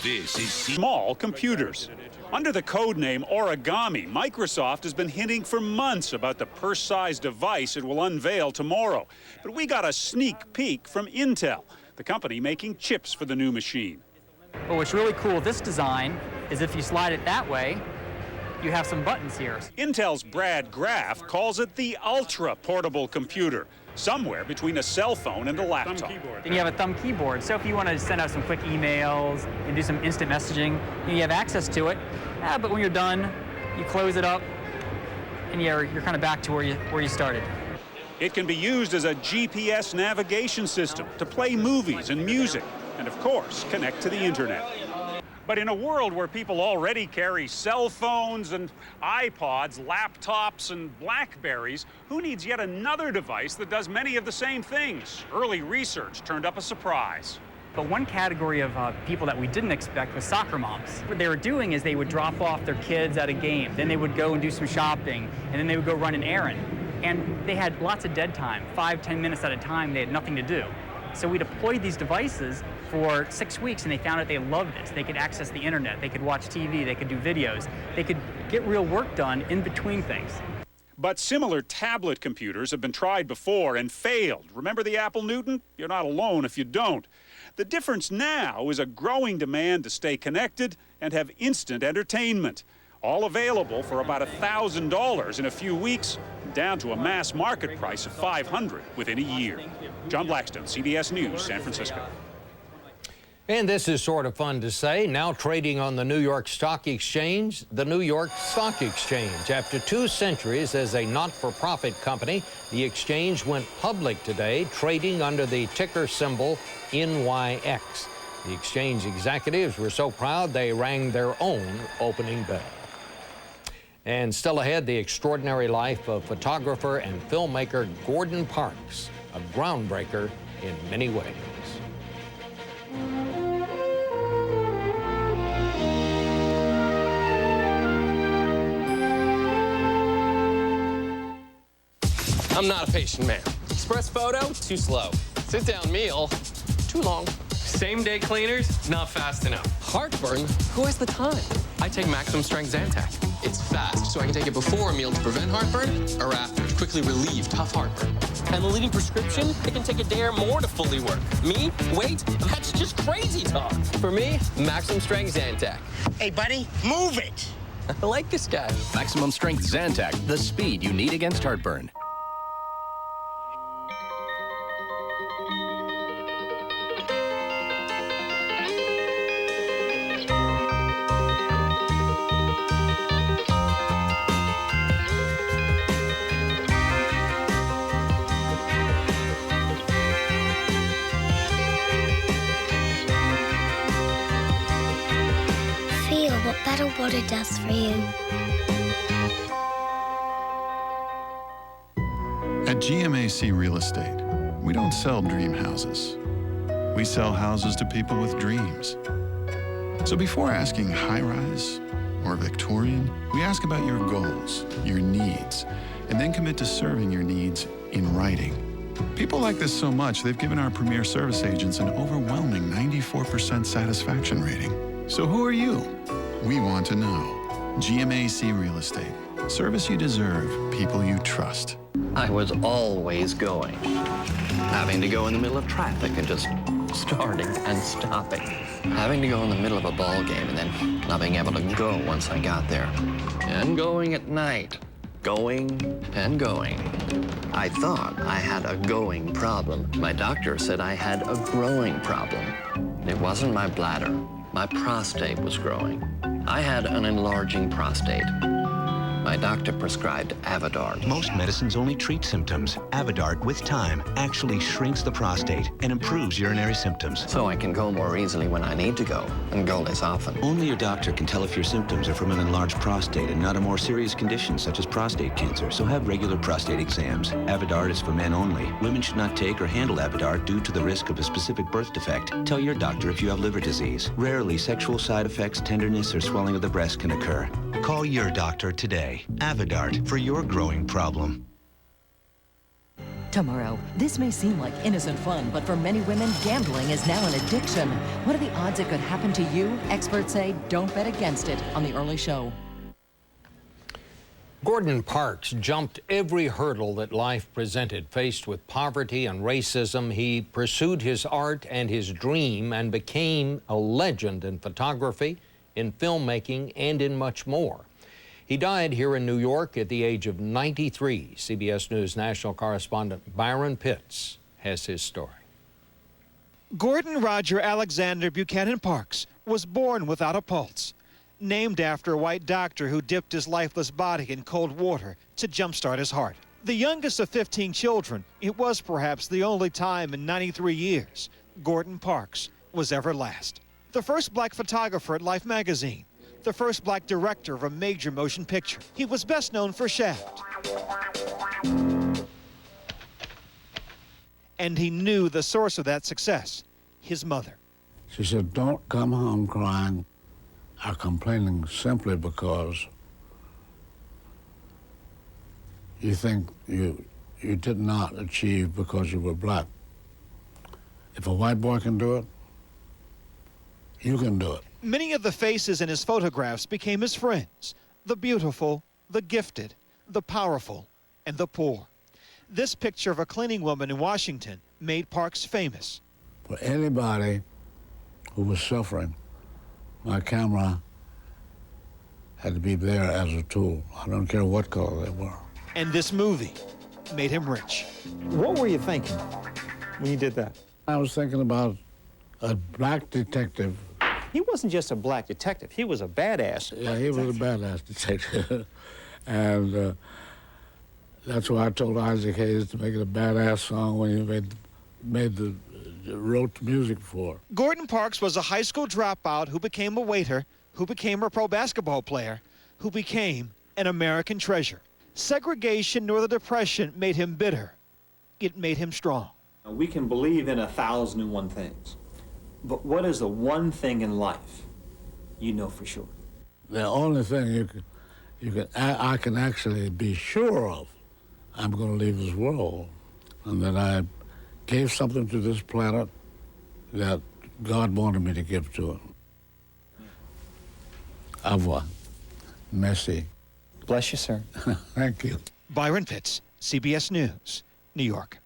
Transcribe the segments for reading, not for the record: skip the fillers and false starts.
This is small computers. Under the code name Origami, Microsoft has been hinting for months about the purse-sized device it will unveil tomorrow. But we got a sneak peek from Intel, the company making chips for the new machine. But what's really cool with this design is if you slide it that way, you have some buttons here. Intel's Brad Graff calls it the ultra-portable computer, somewhere between a cell phone and a laptop. Then you have a thumb keyboard, so if you want to send out some quick emails and do some instant messaging, you have access to it. But when you're done, you close it up, and you're kind of back to where you started. It can be used as a GPS navigation system to play movies and music, and of course, connect to the internet. But in a world where people already carry cell phones and iPods, laptops and Blackberries, who needs yet another device that does many of the same things? Early research turned up a surprise. But one category of people that we didn't expect was soccer moms. What they were doing is they would drop off their kids at a game, then they would go and do some shopping, and then they would go run an errand. And they had lots of dead time, 5-10 minutes at a time. They had nothing to do. So we deployed these devices for 6 weeks, and they found out they loved this. They could access the internet, they could watch TV, they could do videos, they could get real work done in between things. But similar tablet computers have been tried before and failed. Remember the Apple Newton? You're not alone if you don't. The difference now is a growing demand to stay connected and have instant entertainment. All available for about $1,000 in a few weeks, down to a mass market price of $500 within a year. John Blackstone, CBS News, San Francisco. And this is sort of fun to say. Now trading on the New York Stock Exchange, the New York Stock Exchange. After 2 centuries as a not-for-profit company, the exchange went public today, trading under the ticker symbol NYX. The exchange executives were so proud they rang their own opening bell. And still ahead, the extraordinary life of photographer and filmmaker Gordon Parks, a groundbreaker in many ways. I'm not a patient man. Express photo, too slow. Sit down meal, too long. Same day cleaners, not fast enough. Heartburn, who has the time? I take maximum strength Zantac. It's fast, so I can take it before a meal to prevent heartburn, or after to quickly relieve tough heartburn. And the leading prescription, it can take a day or more to fully work. Me? Wait, that's just crazy talk. For me, maximum strength Zantac. Hey, buddy, move it. I like this guy. Maximum strength Zantac, the speed you need against heartburn. What better water does for you. At GMAC Real Estate, we don't sell dream houses. We sell houses to people with dreams. So before asking high-rise or Victorian, we ask about your goals, your needs, and then commit to serving your needs in writing. People like this so much, they've given our premier service agents an overwhelming 94% satisfaction rating. So who are you? We want to know. GMAC Real Estate. Service you deserve, people you trust. I was always going. Having to go in the middle of traffic and just starting and stopping. Having to go in the middle of a ball game and then not being able to go once I got there. And going at night. Going and going. I thought I had a going problem. My doctor said I had a growing problem. It wasn't my bladder. My prostate was growing. I had an enlarging prostate. My doctor prescribed Avodart. Most medicines only treat symptoms. Avodart, with time, actually shrinks the prostate and improves urinary symptoms. So I can go more easily when I need to go, and go less often. Only your doctor can tell if your symptoms are from an enlarged prostate and not a more serious condition such as prostate cancer, so have regular prostate exams. Avodart is for men only. Women should not take or handle Avodart due to the risk of a specific birth defect. Tell your doctor if you have liver disease. Rarely, sexual side effects, tenderness, or swelling of the breast can occur. Call your doctor today. Avodart for your growing problem. Tomorrow, this may seem like innocent fun, but for many women, gambling is now an addiction. What are the odds it could happen to you? Experts say don't bet against it on The Early Show. Gordon Parks jumped every hurdle that life presented. Faced with poverty and racism, he pursued his art and his dream and became a legend in photography, in filmmaking, and in much more. He died here in New York at the age of 93. CBS News national correspondent Byron Pitts has his story. Gordon Roger Alexander Buchanan Parks was born without a pulse, named after a white doctor who dipped his lifeless body in cold water to jumpstart his heart. The youngest of 15 children, it was perhaps the only time in 93 years Gordon Parks was ever last. The first black photographer at Life magazine, the first black director of a major motion picture. He was best known for Shaft. And he knew the source of that success, his mother. She said, don't come home crying or complaining simply because you think you did not achieve because you were black. If a white boy can do it, you can do it. Many of the faces in his photographs became his friends, the beautiful, the gifted, the powerful, and the poor. This picture of a cleaning woman in Washington made Parks famous. For anybody who was suffering, my camera had to be there as a tool. I don't care what color they were. And this movie made him rich. What were you thinking when you did that? I was thinking about a black detective. He wasn't just a black detective. He was a badass. Yeah, he was a badass detective. And that's why I told Isaac Hayes to make it a badass song when he wrote the music for. Gordon Parks was a high school dropout who became a waiter, who became a pro basketball player, who became an American treasure. Segregation nor the Depression made him bitter. It made him strong. We can believe in 1,001 things. But what is the one thing in life you know for sure? The only thing I can actually be sure of, I'm going to leave this world, and that I gave something to this planet that God wanted me to give to it. Au revoir. Merci. Bless you, sir. Thank you. Byron Pitts, CBS News, New York.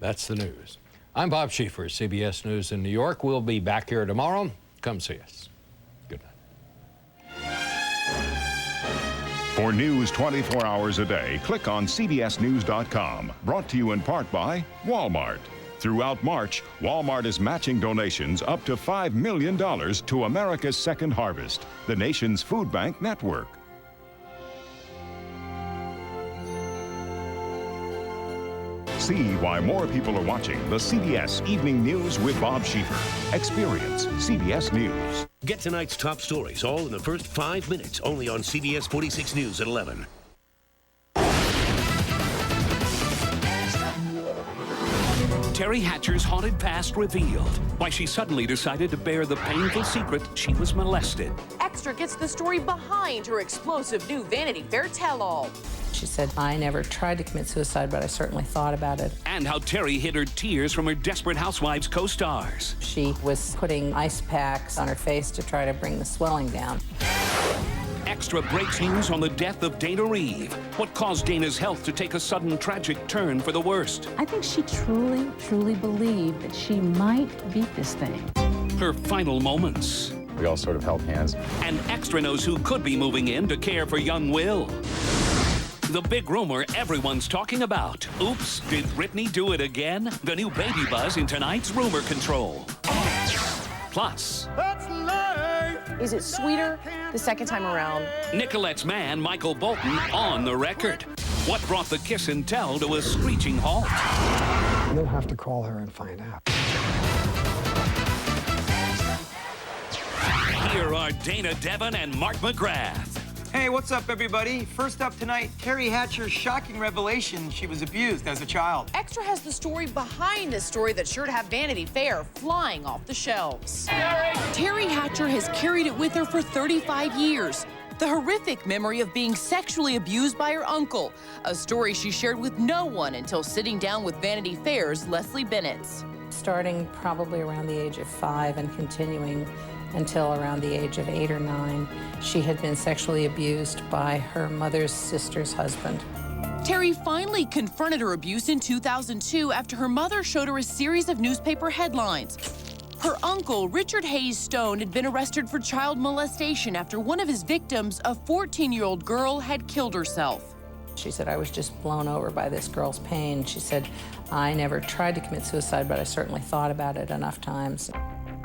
That's the news. I'm Bob Schieffer, CBS News in New York. We'll be back here tomorrow. Come see us. Good night. For news 24 hours a day, click on CBSNews.com. Brought to you in part by Walmart. Throughout March, Walmart is matching donations up to $5 million to America's Second Harvest, the nation's food bank network. See why more people are watching the CBS Evening News with Bob Schieffer. Experience CBS News. Get tonight's top stories all in the first 5 minutes, only on CBS 46 News at 11. Terry Hatcher's haunted past revealed. Why she suddenly decided to bear the painful secret she was molested. Extra gets the story behind her explosive new Vanity Fair tell-all. She said, I never tried to commit suicide, but I certainly thought about it. And how Terry hid her tears from her Desperate Housewives co-stars. She was putting ice packs on her face to try to bring the swelling down. Extra breaks news on the death of Dana Reeve. What caused Dana's health to take a sudden tragic turn for the worst? I think she truly, truly believed that she might beat this thing. Her final moments. We all sort of held hands. And Extra knows who could be moving in to care for young Will. The big rumor everyone's talking about. Oops, did Britney do it again? The new baby buzz in tonight's Rumor Control. Plus, is it sweeter the second time around? Nicolette's man, Michael Bolton, on the record. What brought the kiss and tell to a screeching halt? You'll have to call her and find out. Here are Dana Devon and Mark McGrath. Hey, what's up, everybody? First up tonight, Terry Hatcher's shocking revelation she was abused as a child. Extra has the story behind a story that's sure to have Vanity Fair flying off the shelves. Terry Hatcher has carried it with her for 35 years. The horrific memory of being sexually abused by her uncle, a story she shared with no one until sitting down with Vanity Fair's Leslie Bennett. Starting probably around the age of 5 and continuing until around the age of 8 or 9, she had been sexually abused by her mother's sister's husband. Terry finally confronted her abuse in 2002 after her mother showed her a series of newspaper headlines. Her uncle, Richard Hayes Stone, had been arrested for child molestation after one of his victims, a 14-year-old girl, had killed herself. She said, I was just blown over by this girl's pain. She said, I never tried to commit suicide, but I certainly thought about it enough times.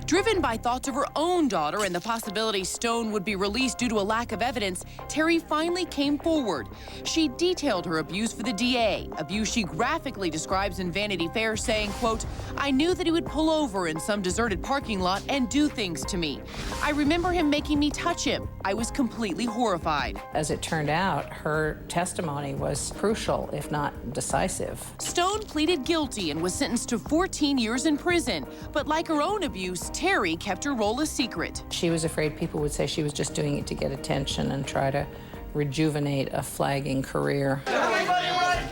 Driven by thoughts of her own daughter and the possibility Stone would be released due to a lack of evidence, Terry finally came forward. She detailed her abuse for the DA, abuse she graphically describes in Vanity Fair, saying, quote, I knew that he would pull over in some deserted parking lot and do things to me. I remember him making me touch him. I was completely horrified. As it turned out, her testimony was crucial, if not decisive. Stone pleaded guilty and was sentenced to 14 years in prison. But like her own abuse, Terry kept her role a secret. She was afraid people would say she was just doing it to get attention and try to rejuvenate a flagging career.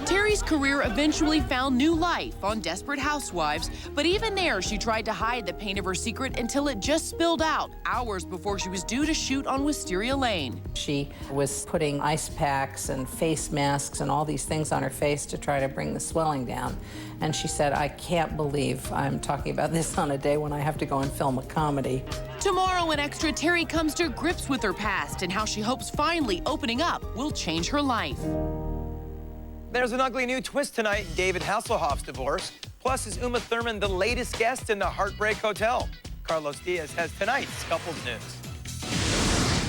Terry's career eventually found new life on Desperate Housewives, but even there she tried to hide the pain of her secret until it just spilled out hours before she was due to shoot on Wisteria Lane. She was putting ice packs and face masks and all these things on her face to try to bring the swelling down. And she said, I can't believe I'm talking about this on a day when I have to go and film a comedy. Tomorrow in Extra, Terry comes to grips with her past and how she hopes finally opening up will change her life. There's an ugly new twist tonight in David Hasselhoff's divorce. Plus, is Uma Thurman the latest guest in the Heartbreak Hotel? Carlos Diaz has tonight's couples news.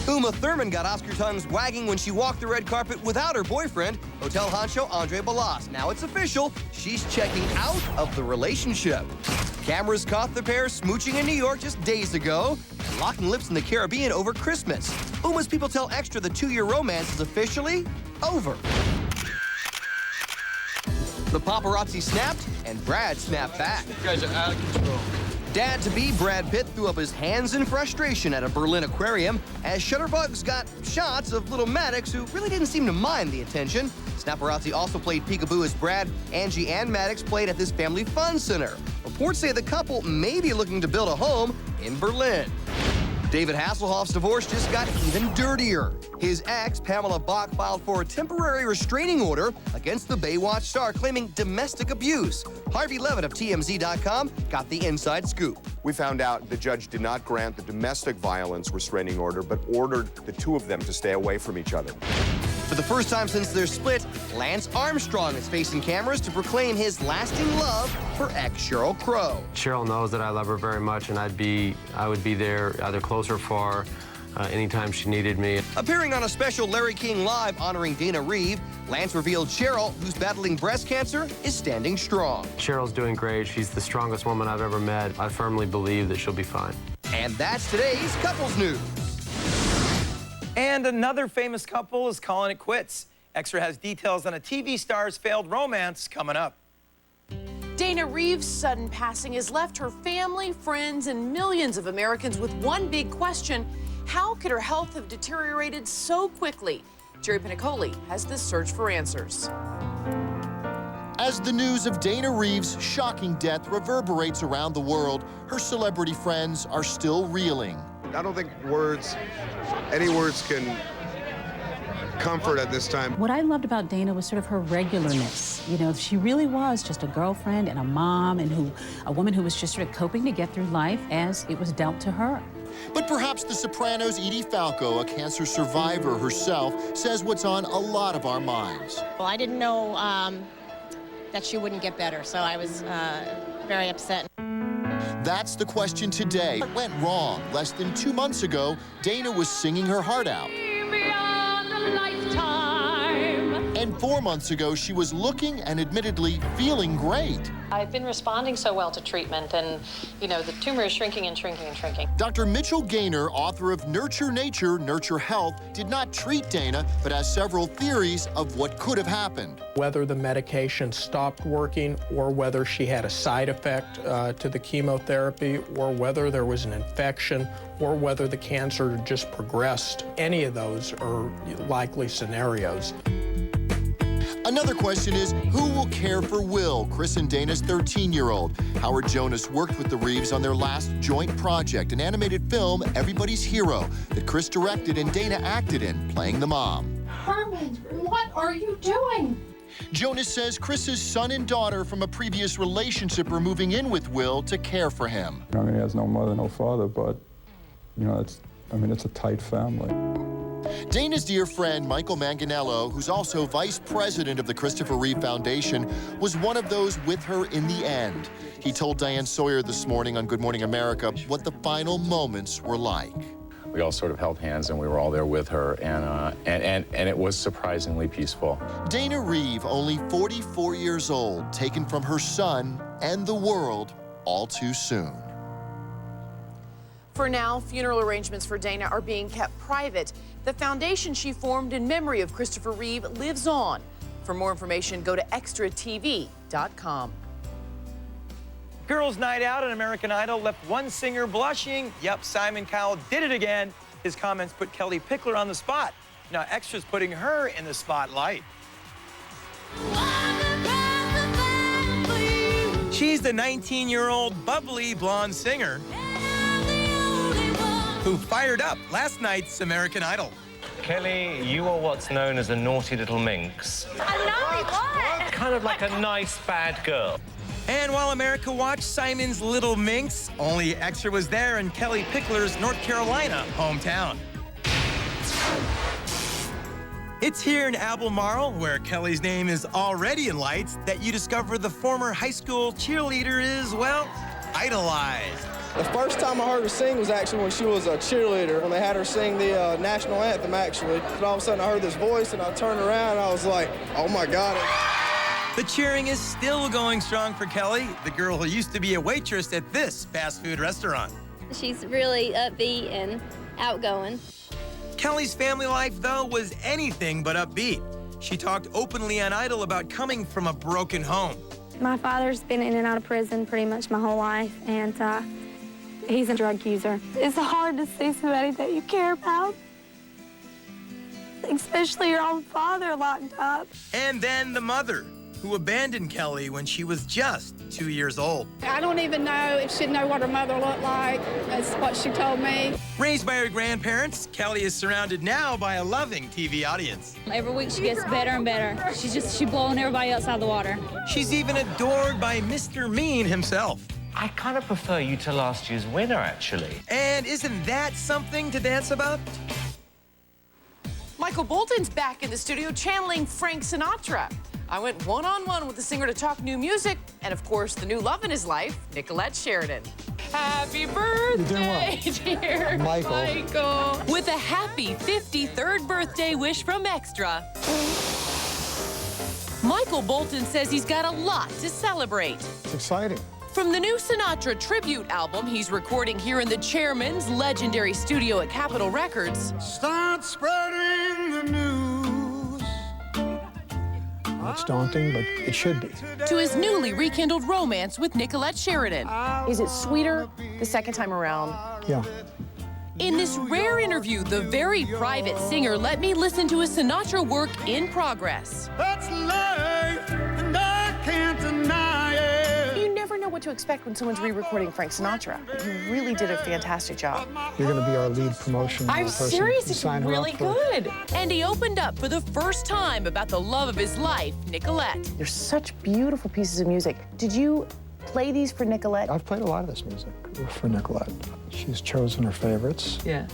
Uma Thurman got Oscar tongues wagging when she walked the red carpet without her boyfriend, hotel honcho Andre Balazs. Now it's official, she's checking out of the relationship. Cameras caught the pair smooching in New York just days ago and locking lips in the Caribbean over Christmas. Uma's people tell Extra the 2-year romance is officially over. The paparazzi snapped, and Brad snapped back. You guys are out of control. Dad-to-be Brad Pitt threw up his hands in frustration at a Berlin aquarium as Shutterbugs got shots of little Maddox, who really didn't seem to mind the attention. Snapparazzi also played peekaboo as Brad, Angie, and Maddox played at this family fun center. Reports say the couple may be looking to build a home in Berlin. David Hasselhoff's divorce just got even dirtier. His ex, Pamela Bach, filed for a temporary restraining order against the Baywatch star, claiming domestic abuse. Harvey Levitt of TMZ.com got the inside scoop. We found out the judge did not grant the domestic violence restraining order, but ordered the two of them to stay away from each other. For the first time since their split, Lance Armstrong is facing cameras to proclaim his lasting love for ex Sheryl Crow. Cheryl knows that I love her very much, and I would be there either close or far anytime she needed me. Appearing on a special Larry King Live honoring Dana Reeve, Lance revealed Cheryl, who's battling breast cancer, is standing strong. Cheryl's doing great. She's the strongest woman I've ever met. I firmly believe that she'll be fine. And that's today's couples news. And another famous couple is calling it quits. Extra has details on a TV star's failed romance coming up. Dana Reeves' sudden passing has left her family, friends, and millions of Americans with one big question: how could her health have deteriorated so quickly? Jerry Pinicoli has this search for answers. As the news of Dana Reeves' shocking death reverberates around the world, her celebrity friends are still reeling. I don't think any words can comfort at this time. What I loved about Dana was sort of her regularness. You know, she really was just a girlfriend and a mom, and a woman who was just sort of coping to get through life as it was dealt to her. But perhaps The Sopranos' Edie Falco, a cancer survivor herself, says what's on a lot of our minds. Well, I didn't know that she wouldn't get better, so I was very upset. That's the question today. What went wrong? Less than 2 months ago, Dana was singing her heart out. And 4 months ago, she was looking and admittedly feeling great. I've been responding so well to treatment, and, you know, the tumor is shrinking and shrinking and shrinking. Dr. Mitchell Gaynor, author of Nurture Nature, Nurture Health, did not treat Dana, but has several theories of what could have happened. Whether the medication stopped working or whether she had a side effect to the chemotherapy or whether there was an infection or whether the cancer just progressed. Any of those are likely scenarios. Another question is, who will care for Will, Chris and Dana's 13-year-old? Howard Jonas worked with the Reeves on their last joint project, an animated film, Everybody's Hero, that Chris directed and Dana acted in, playing the mom. Herman, what are you doing? Jonas says Chris's son and daughter from a previous relationship are moving in with Will to care for him. I mean, he has no mother, no father, but, you know, it's a tight family. Dana's dear friend, Michael Manganello, who's also vice president of the Christopher Reeve Foundation, was one of those with her in the end. He told Diane Sawyer this morning on Good Morning America what the final moments were like. We all sort of held hands and we were all there with her, and it was surprisingly peaceful. Dana Reeve, only 44 years old, taken from her son and the world all too soon. For now, funeral arrangements for Dana are being kept private. The foundation she formed in memory of Christopher Reeve lives on. For more information, go to extratv.com. Girls' night out on American Idol left one singer blushing. Yep, Simon Cowell did it again. His comments put Kelly Pickler on the spot. Now Extra's putting her in the spotlight. She's the 19-year-old bubbly blonde singer who fired up last night's American Idol. Kelly, you are what's known as a naughty little minx. A naughty what? Kind of like a nice bad girl. And while America watched Simon's Little Minx, only Extra was there in Kelly Pickler's North Carolina hometown. It's here in Albemarle, where Kelly's name is already in lights, that you discover the former high school cheerleader is, well, idolized. The first time I heard her sing was actually when she was a cheerleader, when they had her sing the national anthem, actually. And all of a sudden, I heard this voice, and I turned around, and I was like, oh, my God. The cheering is still going strong for Kelly, the girl who used to be a waitress at this fast food restaurant. She's really upbeat and outgoing. Kelly's family life, though, was anything but upbeat. She talked openly on Idol about coming from a broken home. My father's been in and out of prison pretty much my whole life, and he's a drug user. It's hard to see somebody that you care about, especially your own father, locked up. And then the mother, who abandoned Kelly when she was just 2 years old. I don't even know if she'd know what her mother looked like. That's what she told me. Raised by her grandparents, Kelly is surrounded now by a loving TV audience. Every week she gets better and better. She's blowing everybody else out of the water. She's even adored by Mr. Mean himself. I kind of prefer you to last year's winner, actually. And isn't that something to dance about? Michael Bolton's back in the studio channeling Frank Sinatra. I went one-on-one with the singer to talk new music and, of course, the new love in his life, Nicolette Sheridan. Happy birthday, dear Michael. With a happy 53rd birthday wish from Extra. Michael Bolton says he's got a lot to celebrate. It's exciting. From the new Sinatra tribute album he's recording here in the Chairman's legendary studio at Capitol Records. Start spreading the news. It's daunting, but it should be. To his newly rekindled romance with Nicolette Sheridan. Is it sweeter the second time around? Yeah. In this rare interview, the very private singer let me listen to his Sinatra work in progress. That's life, and I can't deny it. You never know what to expect when someone's re-recording Frank Sinatra, but you really did a fantastic job. You're going to be our lead promotion I'm person. serious, it's Sign her really up for good. And he opened up for the first time about the love of his life, Nicolette. There's such beautiful pieces of music. Did you play these for Nicolette? I've played a lot of this music for Nicolette. She's chosen her favorites. Yeah.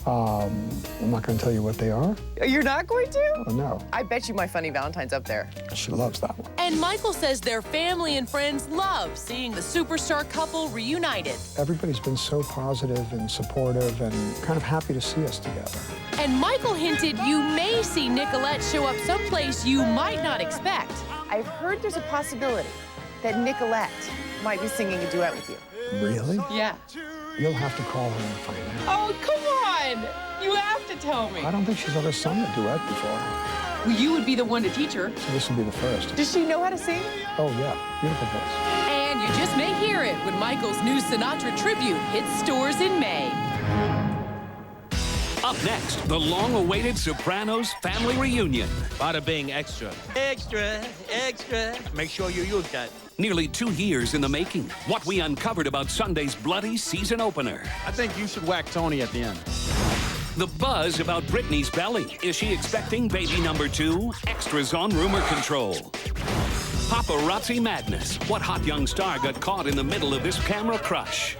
I'm not going to tell you what they are. You're not going to? Oh, no. I bet you My Funny Valentine's up there. She loves that one. And Michael says their family and friends love seeing the superstar couple reunited. Everybody's been so positive and supportive and kind of happy to see us together. And Michael hinted you may see Nicolette show up someplace you might not expect. I've heard there's a possibility that Nicolette might be singing a duet with you. Really? Yeah. You'll have to call her and find out. Oh, come on! You have to tell me. I don't think she's ever sung a duet before. Well, you would be the one to teach her. So this will be the first. Does she know how to sing? Oh, yeah. Beautiful voice. And you just may hear it when Michael's new Sinatra tribute hits stores in May. Up next, the long-awaited Sopranos family reunion. Bada bing extra. Extra, extra. Make sure you use that. Nearly 2 years in the making. What we uncovered about Sunday's bloody season opener. I think you should whack Tony at the end. The buzz about Britney's belly. Is she expecting baby number 2? Extras on rumor control. Paparazzi madness. What hot young star got caught in the middle of this camera crush?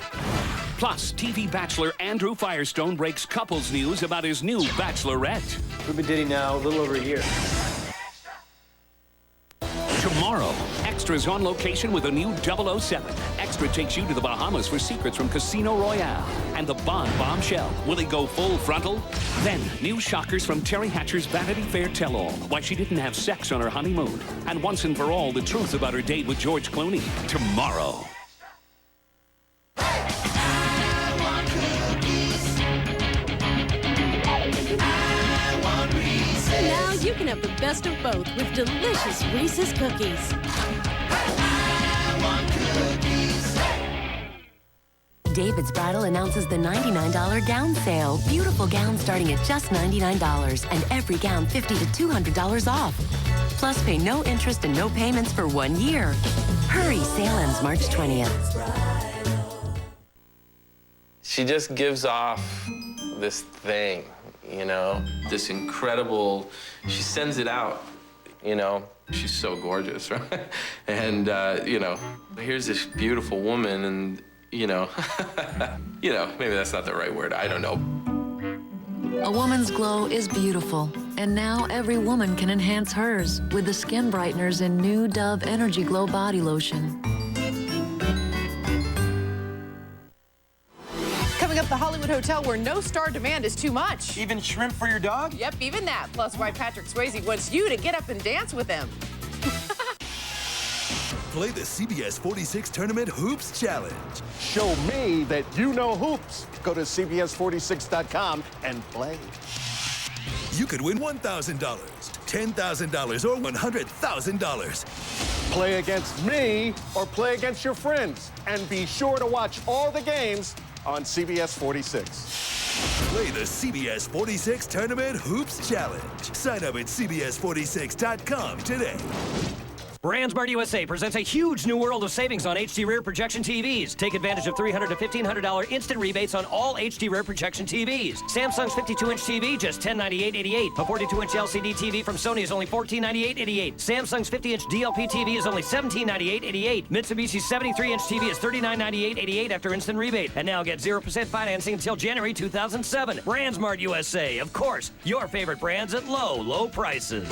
Plus, TV bachelor Andrew Firestone breaks couples news about his new bachelorette. We've been dating now a little over a year. Tomorrow, Extra's on location with a new 007. Extra takes you to the Bahamas for secrets from Casino Royale. And the Bond bombshell. Will he go full frontal? Then, new shockers from Terry Hatcher's Vanity Fair tell-all. Why she didn't have sex on her honeymoon. And once and for all, the truth about her date with George Clooney. Tomorrow. Now you can have the best of both with delicious Reese's cookies. David's Bridal announces the $99 gown sale. Beautiful gowns starting at just $99 and every gown $50 to $200 off. Plus pay no interest and no payments for 1 year. Hurry, sale ends March 20th. She just gives off this thing, you know, this incredible, she sends it out, you know. She's so gorgeous, right? And, you know, here's this beautiful woman and, you know, maybe that's not the right word, I don't know. A woman's glow is beautiful, and now every woman can enhance hers with the skin brighteners in new Dove Energy Glow Body Lotion. Coming up, the Hollywood Hotel where no star demand is too much. Even shrimp for your dog? Yep, even that. Plus why Patrick Swayze wants you to get up and dance with him. Play the CBS 46 Tournament Hoops Challenge. Show me that you know hoops. Go to CBS46.com and play. You could win $1,000, $10,000, or $100,000. Play against me or play against your friends. And be sure to watch all the games on CBS 46. Play the CBS 46 Tournament Hoops Challenge. Sign up at CBS46.com today. BrandsMart USA presents a huge new world of savings on HD rear projection TVs. Take advantage of $300 to $1,500 instant rebates on all HD rear projection TVs. Samsung's 52-inch TV, just $1098.88. A 42-inch LCD TV from Sony is only $1498.88. Samsung's 50-inch DLP TV is only $1798.88. Mitsubishi's 73-inch TV is $3998.88 after instant rebate. And now get 0% financing until January 2007. BrandsMart USA, of course, your favorite brands at low, low prices.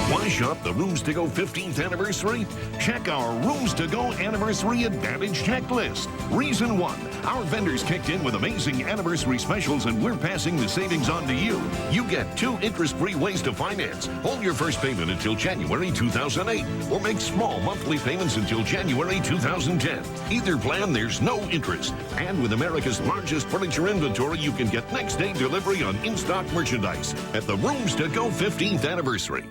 Why shop the Rooms to Go 15th anniversary? Check our Rooms to Go Anniversary Advantage checklist. Reason 1, our vendors kicked in with amazing anniversary specials and we're passing the savings on to you. You get 2 interest-free ways to finance. Hold your first payment until January 2008 or make small monthly payments until January 2010. Either plan, there's no interest. And with America's largest furniture inventory, you can get next-day delivery on in-stock merchandise at the Rooms to Go 15th anniversary.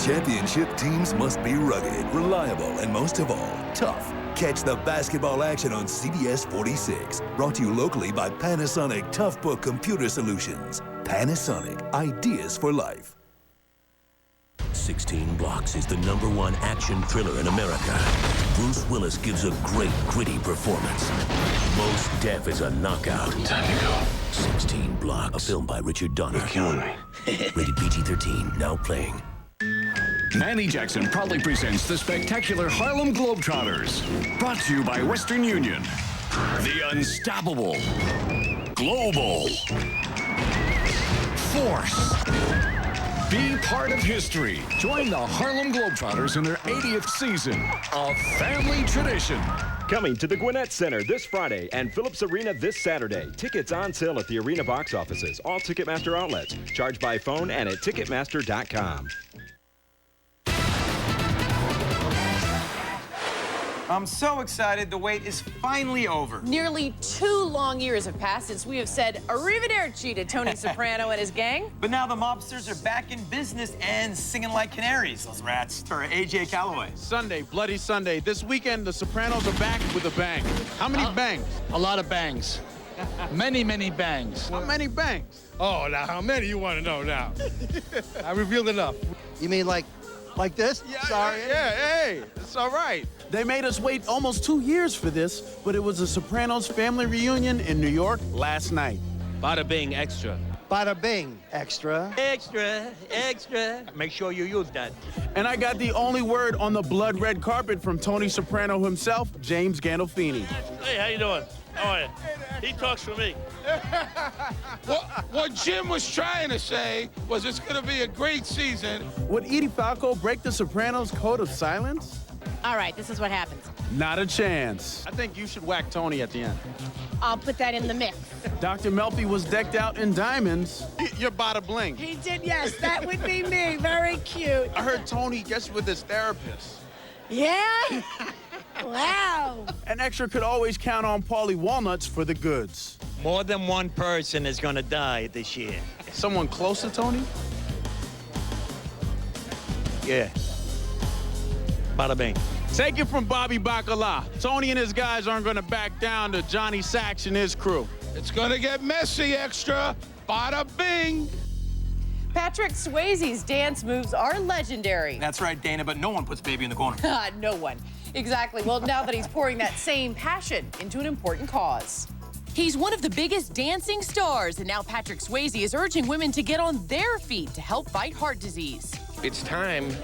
Championship teams must be rugged, reliable, and most of all, tough. Catch the basketball action on CBS 46. Brought to you locally by Panasonic Toughbook Computer Solutions. Panasonic, ideas for life. 16 Blocks is the #1 action thriller in America. Bruce Willis gives a great, gritty performance. Mos Def is a knockout. Time to go. 16 Blocks, a film by Richard Donner. You're killing me. Rated PG-13, now playing. Annie Jackson proudly presents the spectacular Harlem Globetrotters. Brought to you by Western Union. The unstoppable, global force. Be part of history. Join the Harlem Globetrotters in their 80th season. A family tradition. Coming to the Gwinnett Center this Friday and Phillips Arena this Saturday. Tickets on sale at the arena box offices, all Ticketmaster outlets. Charged by phone and at Ticketmaster.com. I'm so excited. The wait is finally over. Nearly 2 long years have passed since we have said arrivederci to Tony Soprano and his gang. But now the mobsters are back in business and singing like canaries, those rats. Or A.J. Calloway. Sunday, Bloody Sunday. This weekend, the Sopranos are back with a bang. How many bangs? A lot of bangs. Many, many bangs. How many bangs? Oh, now how many you want to know now? I revealed enough. You mean like this? Yeah, sorry. Yeah, hey, it's all right. They made us wait almost 2 years for this, but it was a Sopranos family reunion in New York last night. Bada bing extra. Bada bing, extra. Extra, extra. Make sure you use that. And I got the only word on the blood red carpet from Tony Soprano himself, James Gandolfini. Hey, how you doing? How are you? He talks for me. What Jim was trying to say was it's going to be a great season. Would Edie Falco break the Sopranos' code of silence? All right, this is what happens. Not a chance. I think you should whack Tony at the end. I'll put that in the mix. Dr. Melfi was decked out in diamonds. You're bada bling. He did, yes. That would be me. Very cute. I heard Tony gets with his therapist. Yeah? Wow. An extra could always count on Paulie Walnuts for the goods. More than one person is going to die this year. Someone close to Tony? Yeah. Bada bing. Take it from Bobby Bacala. Tony and his guys aren't going to back down to Johnny Sachs and his crew. It's going to get messy, extra. Bada bing. Patrick Swayze's dance moves are legendary. That's right, Dana, but no one puts baby in the corner. No one. Exactly. Well, now that he's pouring that same passion into an important cause. He's one of the biggest dancing stars, and now Patrick Swayze is urging women to get on their feet to help fight heart disease. It's time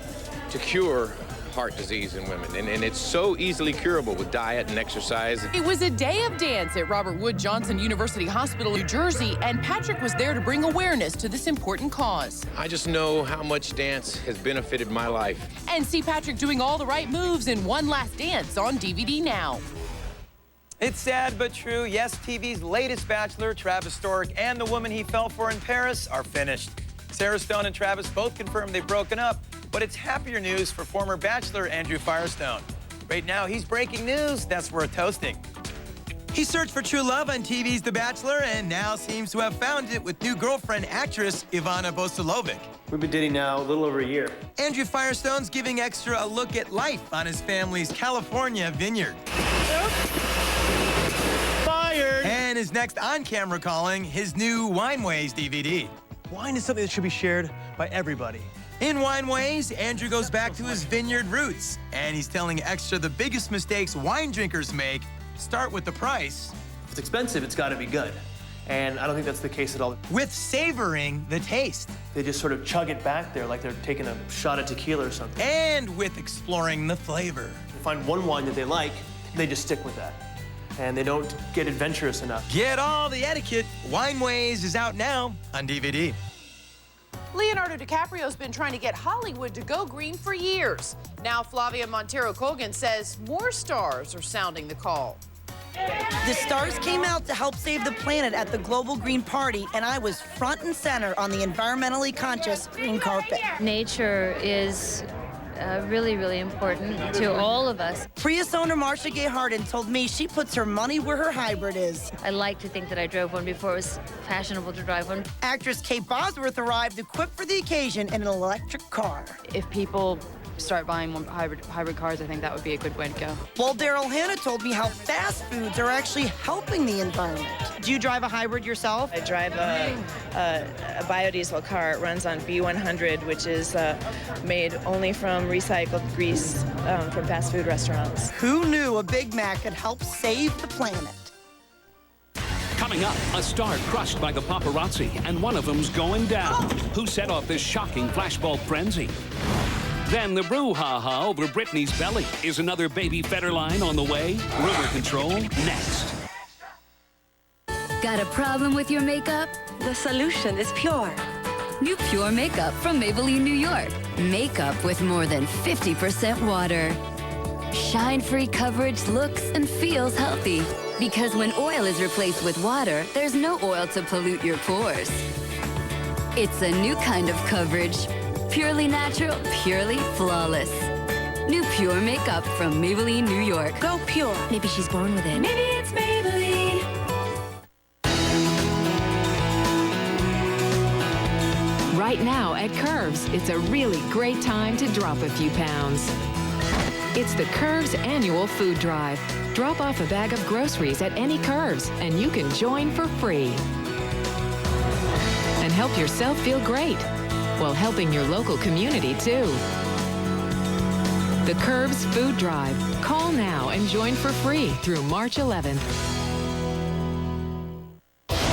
to cure heart disease in women, and it's so easily curable with diet and exercise. It was a day of dance at Robert Wood Johnson University Hospital, New Jersey, and Patrick was there to bring awareness to this important cause. I just know how much dance has benefited my life. And see Patrick doing all the right moves in One Last Dance on DVD now. It's sad but true. Yes, TV's latest Bachelor, Travis Storick, and the woman he fell for in Paris are finished. Sarah Stone and Travis both confirmed they've broken up, but it's happier news for former Bachelor Andrew Firestone. Right now, he's breaking news that's worth toasting. He searched for true love on TV's The Bachelor and now seems to have found it with new girlfriend actress Ivana Bosilovic. We've been dating now a little over a year. Andrew Firestone's giving extra a look at life on his family's California vineyard. Fired! And his next on-camera calling, his new Wineways DVD. Wine is something that should be shared by everybody. In Wineways, Andrew goes back to his vineyard roots, and he's telling extra the biggest mistakes wine drinkers make start with the price. If it's expensive, it's got to be good. And I don't think that's the case at all. With savoring the taste. They just sort of chug it back there like they're taking a shot of tequila or something. And with exploring the flavor. They find one wine that they like, they just stick with that. And they don't get adventurous enough. Get all the etiquette. Wineways is out now on DVD. Leonardo DiCaprio's been trying to get Hollywood to go green for years. Now Flavia Montero Colgan says more stars are sounding the call. The stars came out to help save the planet at the Global Green Party, and I was front and center on the environmentally conscious green carpet. Nature is really, really important to all of us. Prius owner Marcia Gay Harden told me she puts her money where her hybrid is. I like to think that I drove one before it was fashionable to drive one. Actress Kate Bosworth arrived equipped for the occasion in an electric car. If people start buying more hybrid cars, I think that would be a good way to go. Well, Daryl Hannah told me how fast foods are actually helping the environment. Do you drive a hybrid yourself? I drive a biodiesel car. It runs on B100, which is made only from recycled grease from fast food restaurants. Who knew a Big Mac could help save the planet? Coming up, a star crushed by the paparazzi, and one of them's going down. Who set off this shocking flashbulb frenzy? Then the brouhaha over Britney's belly. Is another baby Federline on the way? Rumor Control, next. Got a problem with your makeup? The solution is Pure. New Pure Makeup from Maybelline, New York. Makeup with more than 50% water. Shine-free coverage looks and feels healthy. Because when oil is replaced with water, there's no oil to pollute your pores. It's a new kind of coverage. Purely natural, purely flawless. New Pure Makeup from Maybelline, New York. Go Pure. Maybe she's born with it. Maybe it's Maybelline. Right now at Curves, it's a really great time to drop a few pounds. It's the Curves Annual Food Drive. Drop off a bag of groceries at any Curves, and you can join for free. And help yourself feel great, while helping your local community, too. The Curves Food Drive. Call now and join for free through March 11th.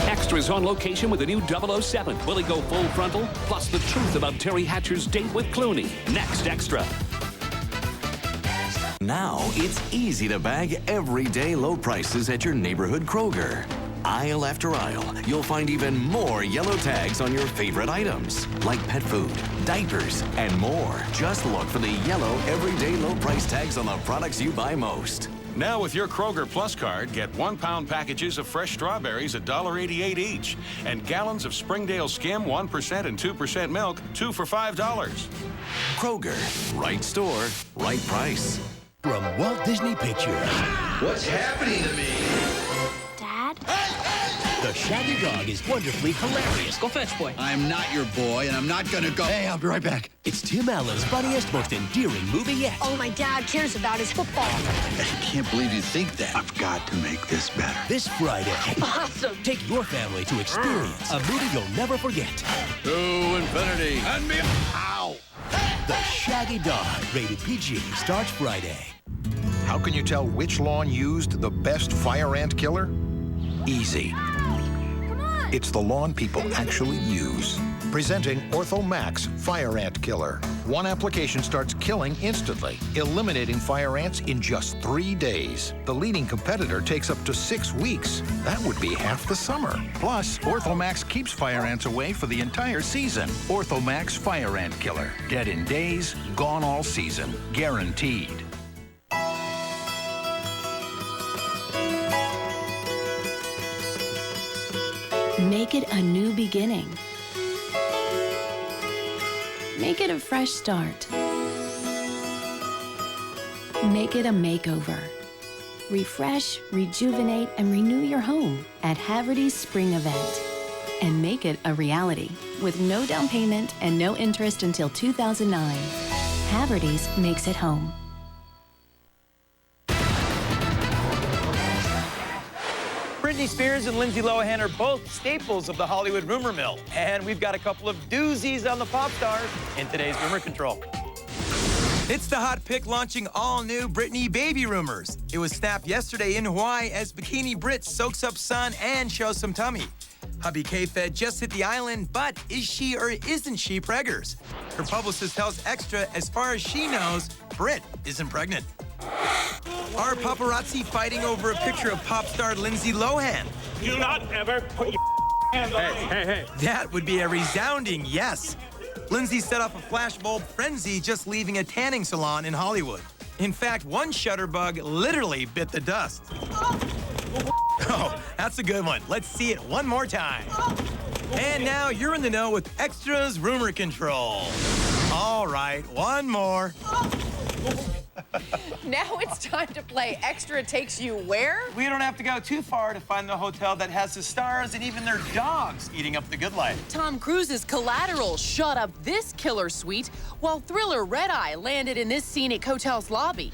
Extras on location with the new 007. Will he go full frontal? Plus the truth about Terry Hatcher's date with Clooney. Next Extra. Now it's easy to bag everyday low prices at your neighborhood Kroger. Aisle after aisle, you'll find even more yellow tags on your favorite items, like pet food, diapers, and more. Just look for the yellow everyday low price tags on the products you buy most. Now with your Kroger Plus card, get 1-pound packages of fresh strawberries at $1.88 each, and gallons of Springdale Skim 1% and 2% milk, 2 for $5. Kroger, right store, right price. From Walt Disney Pictures. What's happening to me? Dad? The Shaggy Dog is wonderfully hilarious. Go fetch, boy. I'm not your boy, and I'm not gonna go. Hey, I'll be right back. It's Tim Allen's funniest, most endearing movie yet. All my dad cares about is football. I can't believe you think that. I've got to make this better. This Friday. Awesome. Take your family to experience a movie you'll never forget. To infinity. And me. Ow! The Shaggy Dog, rated PG, starts Friday. How can you tell which lawn used the best fire ant killer? Easy. It's the lawn people actually use. Presenting Orthomax Fire Ant Killer. One application starts killing instantly, eliminating fire ants in just 3 days. The leading competitor takes up to 6 weeks. That would be half the summer. Plus, Orthomax keeps fire ants away for the entire season. Orthomax Fire Ant Killer. Dead in days, gone all season. Guaranteed. Make it a new beginning. Make it a fresh start. Make it a makeover. Refresh, rejuvenate, and renew your home at Haverty's Spring Event. And make it a reality with no down payment and no interest until 2009. Haverty's makes it home. Britney Spears and Lindsay Lohan are both staples of the Hollywood rumor mill. And we've got a couple of doozies on the pop stars in today's Rumor Control. It's the hot pick launching all new Britney baby rumors. It was snapped yesterday in Hawaii as Bikini Brit soaks up sun and shows some tummy. Hubby K-Fed just hit the island, but is she or isn't she preggers? Her publicist tells Extra, as far as she knows, Brit isn't pregnant. Are paparazzi fighting over a picture of pop star Lindsay Lohan? Do not ever put your hands on me. Hey. That would be a resounding yes. Lindsay set off a flashbulb frenzy just leaving a tanning salon in Hollywood. In fact, one shutterbug literally bit the dust. Oh, that's a good one. Let's see it one more time. And now you're in the know with Extra's Rumor Control. All right, one more. Now it's time to play Extra Takes You Where? We don't have to go too far to find the hotel that has the stars and even their dogs eating up the good life. Tom Cruise's Collateral shot up this killer suite, while thriller Red Eye landed in this scenic hotel's lobby.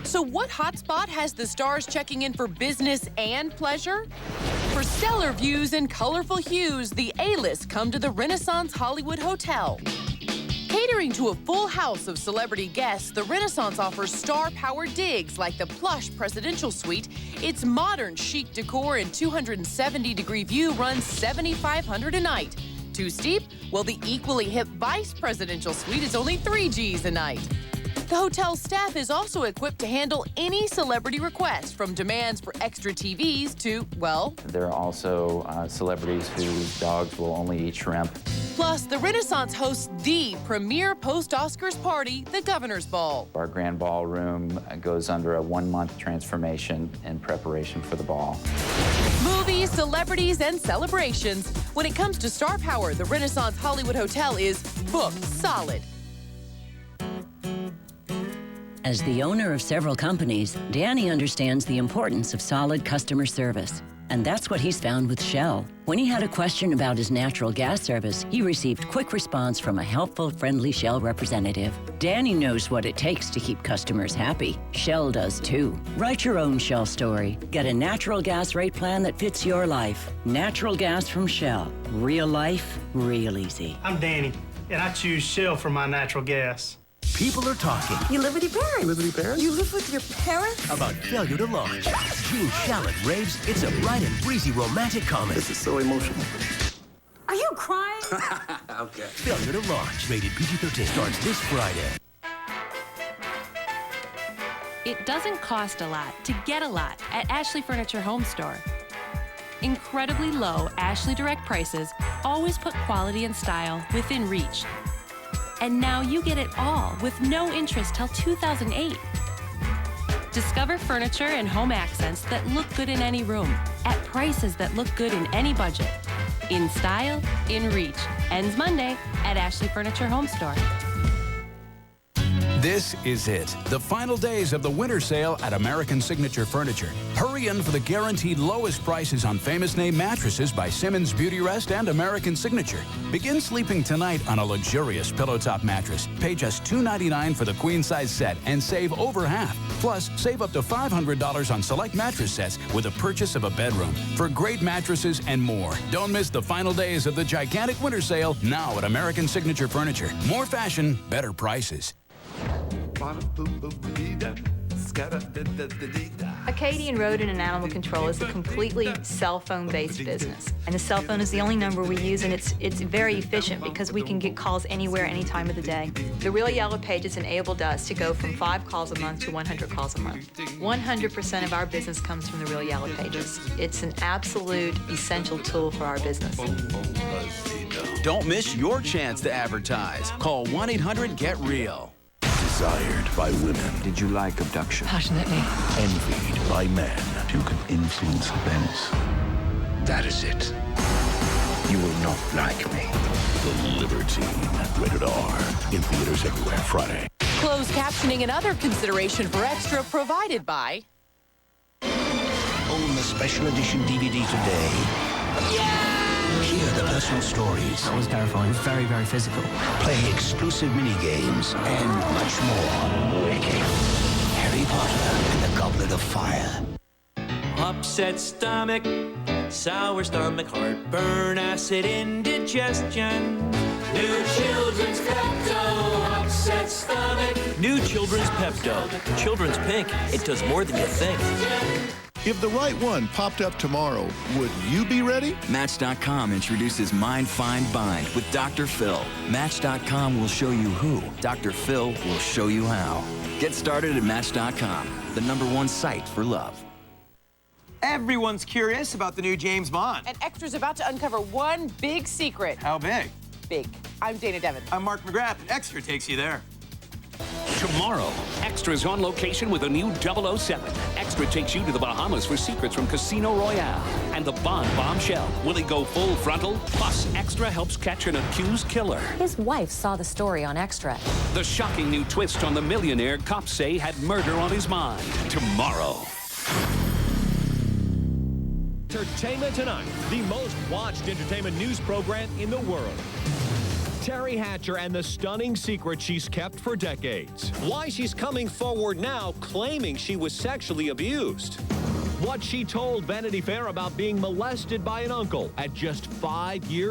So what hotspot has the stars checking in for business and pleasure? For stellar views and colorful hues, the A-list come to the Renaissance Hollywood Hotel. Catering to a full house of celebrity guests, the Renaissance offers star-powered digs like the plush presidential suite. Its modern chic decor and 270-degree view runs $7,500 a night. Too steep? Well, the equally hip vice presidential suite is only 3 Gs a night. The hotel staff is also equipped to handle any celebrity request, from demands for extra TVs to, well... There are also celebrities whose dogs will only eat shrimp. Plus, the Renaissance hosts the premier post-Oscars party, the Governor's Ball. Our grand ballroom goes under a 1-month transformation in preparation for the ball. Movies, celebrities, and celebrations. When it comes to star power, the Renaissance Hollywood Hotel is booked solid. As the owner of several companies, Danny understands the importance of solid customer service. And that's what he's found with Shell. When he had a question about his natural gas service, he received quick response from a helpful, friendly Shell representative. Danny knows what it takes to keep customers happy. Shell does too. Write your own Shell story. Get a natural gas rate plan that fits your life. Natural gas from Shell. Real life, real easy. I'm Danny, and I choose Shell for my natural gas. People are talking. You live with your parents. You live with your parents? You live with your parents? About failure to launch. Gene Shalit raves it's a bright and breezy romantic comedy. This is so emotional. Are you crying? Okay. Failure to launch. Rated PG-13. Starts this Friday. It doesn't cost a lot to get a lot at Ashley Furniture Home Store. Incredibly low Ashley Direct prices always put quality and style within reach. And now you get it all with no interest till 2008. Discover furniture and home accents that look good in any room at prices that look good in any budget. In style, in reach. Ends Monday at Ashley Furniture Home Store. This is it, the final days of the winter sale at American Signature Furniture. Hurry in for the guaranteed lowest prices on famous name mattresses by Simmons Beauty Rest and American Signature. Begin sleeping tonight on a luxurious pillow top mattress. Pay just $299 for the queen size set and save over half. Plus, save up to $500 on select mattress sets with the purchase of a bedroom. For great mattresses and more, don't miss the final days of the gigantic winter sale now at American Signature Furniture. More fashion, better prices. Acadian Rodent and Animal Control is a completely cell phone-based business. And the cell phone is the only number we use, and it's very efficient because we can get calls anywhere, any time of the day. The Real Yellow Pages enabled us to go from 5 calls a month to 100 calls a month. 100% of our business comes from the Real Yellow Pages. It's an absolute essential tool for our business. Don't miss your chance to advertise. Call 1-800-GET-REAL. Desired by women. Did you like abduction? Passionately. Envied by men. You can influence events. That is it. You will not like me. The Libertine. Rated R. In theaters everywhere Friday. Closed captioning and other consideration for Extra provided by... Own the special edition DVD today. Yeah! Hear the personal stories. That was terrifying. Very, very physical. Play exclusive mini-games and much more. Wicked. Harry Potter and the Goblet of Fire. Upset stomach, sour stomach, heartburn, acid indigestion. New Children's Pepto, upset stomach. New Children's Pepto. Children's Pink. It does more than you think. If the right one popped up tomorrow, would you be ready? Match.com introduces Mind Find Bind with Dr. Phil. Match.com will show you who. Dr. Phil will show you how. Get started at Match.com, the #1 site for love. Everyone's curious about the new James Bond. And Extra's about to uncover one big secret. How big? Big. I'm Dana Devon. I'm Mark McGrath, and Extra takes you there. Tomorrow, Extra's on location with a new 007. Extra takes you to the Bahamas for secrets from Casino Royale. And the Bond bombshell. Will he go full frontal? Plus, Extra helps catch an accused killer. His wife saw the story on Extra. The shocking new twist on the millionaire cops say had murder on his mind. Tomorrow. Entertainment Tonight, the most watched entertainment news program in the world. Terry Hatcher and the stunning secret she's kept for decades. Why she's coming forward now claiming she was sexually abused. What she told Vanity Fair about being molested by an uncle at just 5 years